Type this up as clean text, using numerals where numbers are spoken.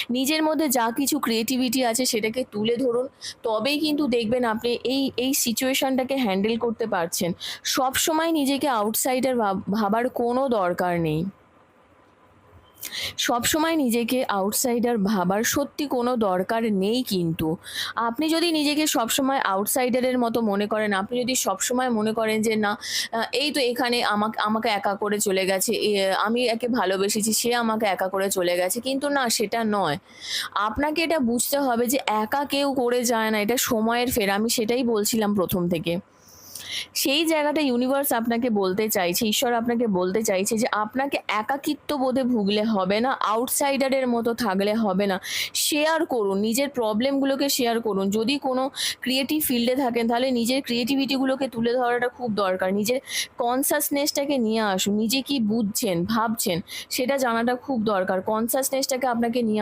নিজের মধ্যে যা কিছু ক্রিয়েটিভিটি আছে সেটাকে তুলে ধরুন। তবেই কিন্তু দেখবেন আপনি এই সিচুয়েশনটাকে হ্যান্ডেল করতে পারছেন। সবসময় নিজেকে আউটসাইডার ভাবার কোনো দরকার নেই। সবসময় নিজেকে আউটসাইডার ভাবার সত্যি কোনো দরকার নেই কিন্তু। আপনি যদি নিজেকে সবসময় আউটসাইডারের মতো মনে করেন, আপনি যদি সবসময় মনে করেন যে না, এই তো এখানে আমাকে একা করে চলে গেছে, আমি একে ভালোবেসেছি, সে আমাকে একা করে চলে গেছে। কিন্তু না, সেটা নয়। আপনাকে এটা বুঝতে হবে যে একা কেউ করে যায় না, এটা সময়ের ফের। আমি সেটাই বলছিলাম প্রথম থেকে। সেই জায়গাটা ইউনিভার্স আপনাকে বলতে চাইছে, ঈশ্বর আপনাকে বলতে চাইছে যে আপনাকে একাকিত্ব বোধে ভুগলে হবে না, আউটসাইডারের মতো থাকলে হবে না। শেয়ার করুন, নিজের প্রবলেমগুলোকে শেয়ার করুন। যদি কোনো ক্রিয়েটিভ ফিল্ডে থাকেন তাহলে নিজের ক্রিয়েটিভিটিগুলোকে তুলে ধরাটা খুব দরকার। নিজের কনসাসনেসটাকে নিয়ে আসুন, নিজে কি বুঝছেন ভাবছেন সেটা জানাটা খুব দরকার। কনসাসনেসটাকে আপনাকে নিয়ে